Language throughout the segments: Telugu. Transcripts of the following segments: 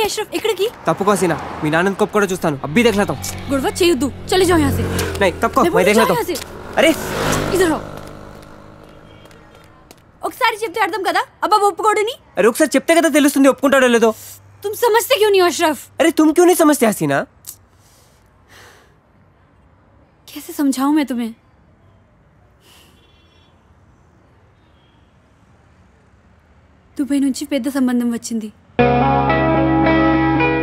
अशरफ इकड़की तप्पको हसीना मी नानंद को కూడా చూస్తాను అబ్బి देख लेता हूं गुड़वा చేయొద్దు चले जाओ यहां से नहीं तप्पको मैं देख लेता हूं अरे इधर आओ ఒకసారి చెప్తే అర్థం కదా అబ్బా ఒప్పుకోడని अरे ఒకసారి చెప్తే కదా తెలుస్తుంది ఒప్పుకుంటాడో లేదో तुम समझते क्यों नहीं अशरफ अरे तुम क्यों नहीं समझते हसीना कैसे समझाऊं मैं तुम्हें दुबई నుంచి పెద్ద సంబంధం వచ్చింది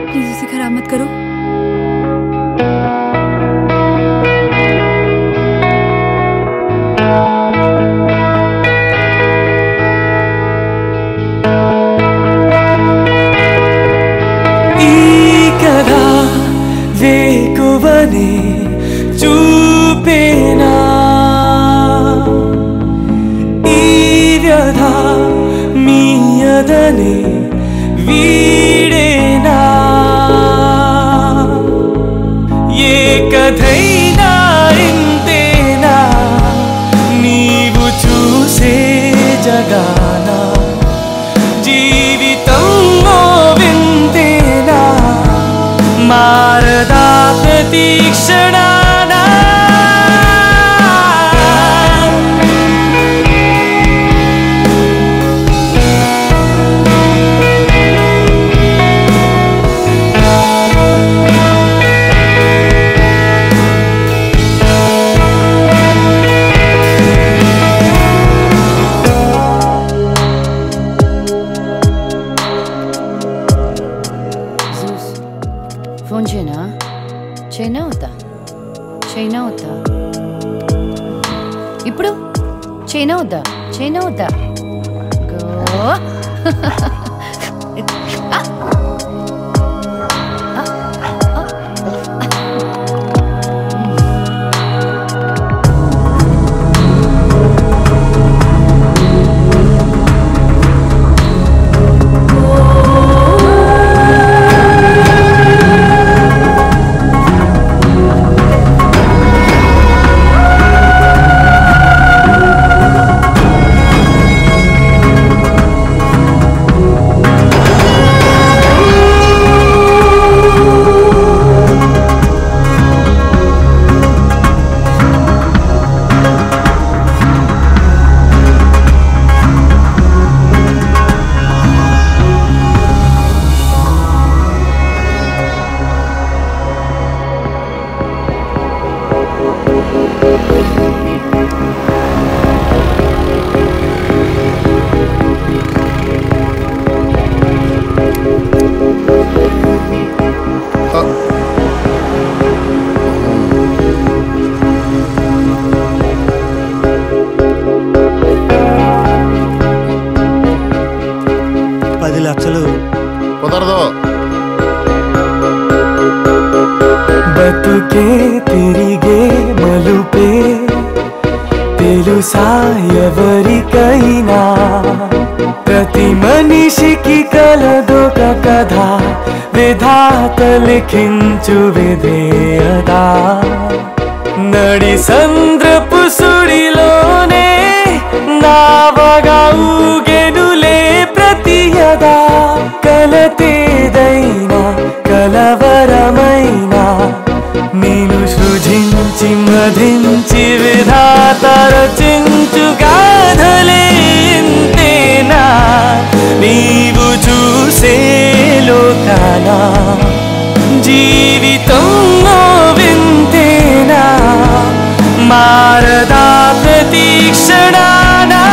प्लीज उसे खराब मत करो ఈకగా వేకువనే చూపేనా ఈ వ్యధ మీయదనే వీడేనా ఏ కథైనా ఇంతేనా నీవు చూసే జగాన జీవితంలో వింతేనా మారదా ప్రతీక్షణానా फोन చైనా వద్దా ఇప్పుడు చైనా వద్దా గో బతుకే తిరిగే మలుపే తెలుసా ఎవరికైనా ప్రతి మనిషికి కలదొక కథ విధాత లిఖించు విధేయత నడి సంద్రపు సుడిలోనే నావగా ఊగెనులే ప్రతియదా కలతేదైనా కలవరమైనా నేను సృజించి మధించి విధాత రచించు గాథలే ఇంతేనా నీవు చూసే లోకాన జీవితంలో వింతేనా మారదా ప్రతీక్షణానా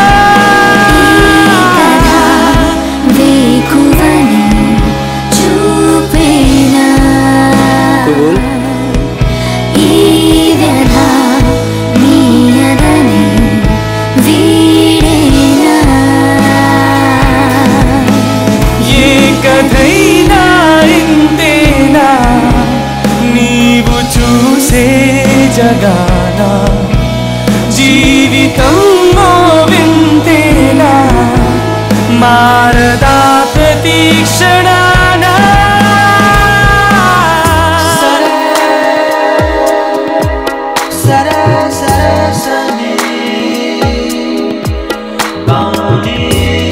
జగాన జీవితంలో వింతేనా మారదా ప్రతీక్షణానా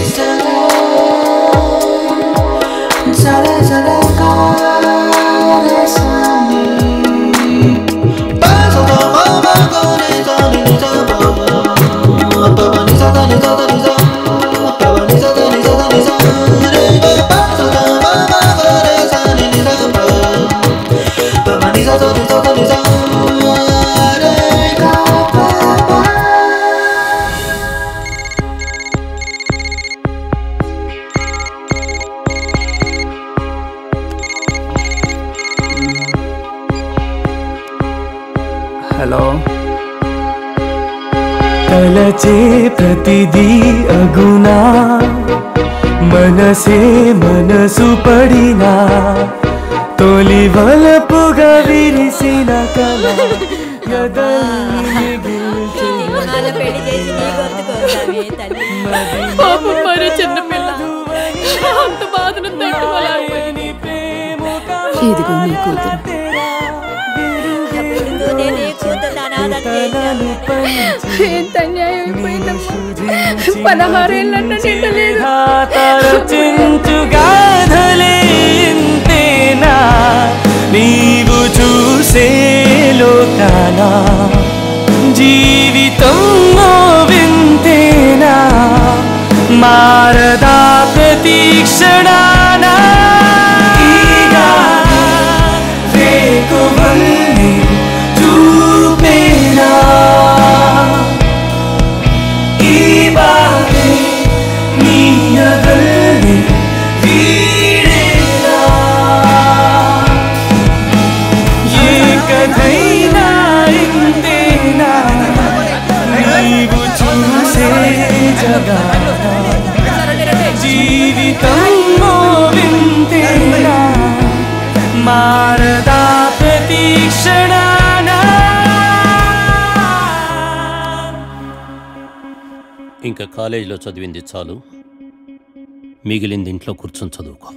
సరే తలచే ప్రతిదీ అగునా మనసే మనసు పడినా తొలి వలపుగా విరిసిన కళ ఇదిగో నీ కూతురు. ఎంత అన్యాయం అయిపోయిందమ్మా. 16 ఏళ్ళంటే నిండలేదు. తలచించుగాధలేంతేనా నీవు చూసే లోకాన జీవితం వింతేనా మారదా ప్రతి క్షణాన చూపేనా ఈ బాధే నీ అగల్ని వీడేనా ఏ కథైనా ఇంతేనా నీవు చూసే జగాన జీవితం వింతేనా మారదా ప్రతి క్షణాన. ఇంకా కాలేజీలో చదివింది చాలు, మిగిలింది ఇంట్లో కూర్చొని చదువుకో.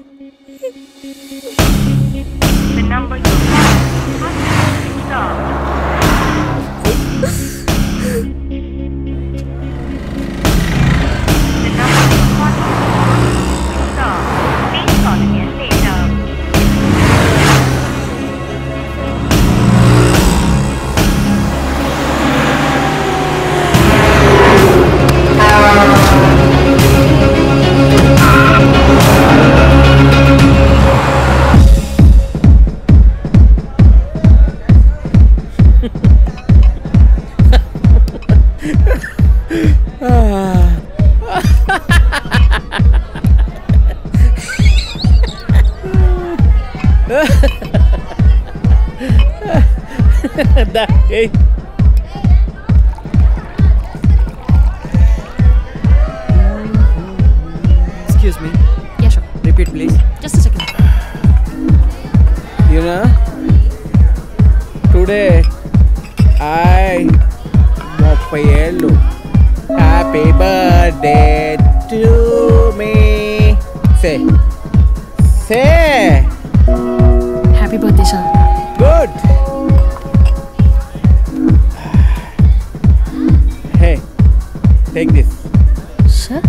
Hey. Excuse me. Yeah, sure. Repeat, please. Just a second. You know, today I 30 ఏళ్ళు. Happy birthday to me. Say. Happy birthday, sir. Good. Hey, take this. Sir?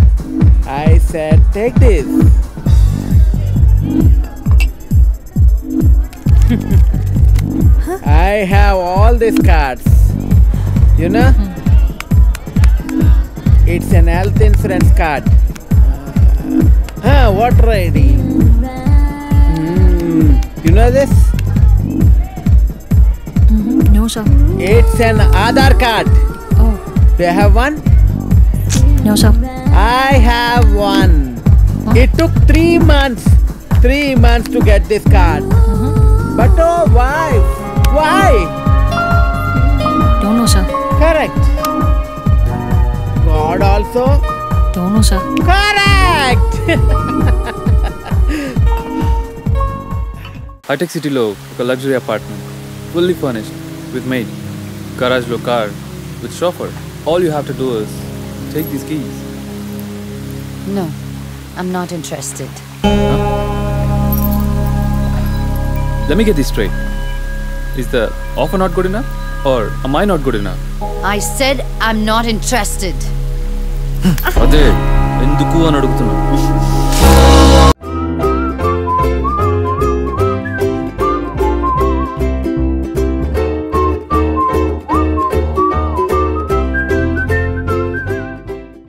I said take this. I have all these cards. You know? It's an health insurance card. Water ID. You know this? No, sir. It's an Aadhaar card. Oh. Do you have one? No, sir. I have one. It took 3 months. 3 months to get this card. But oh, why? Why? Don't know, sir. Correct. God also? Don't know, sir. Correct. Hi-tech సిటీలో ఒక luxury apartment, fully furnished with maid, గరాజ్లో car with chauffeur. All you have to do is take these keys. No, I'm not interested. Let me get this straight. Is the offer not good enough or am I not good enough? I said I'm not interested. అదే ఎందుకు అని అడుగుతున్నా.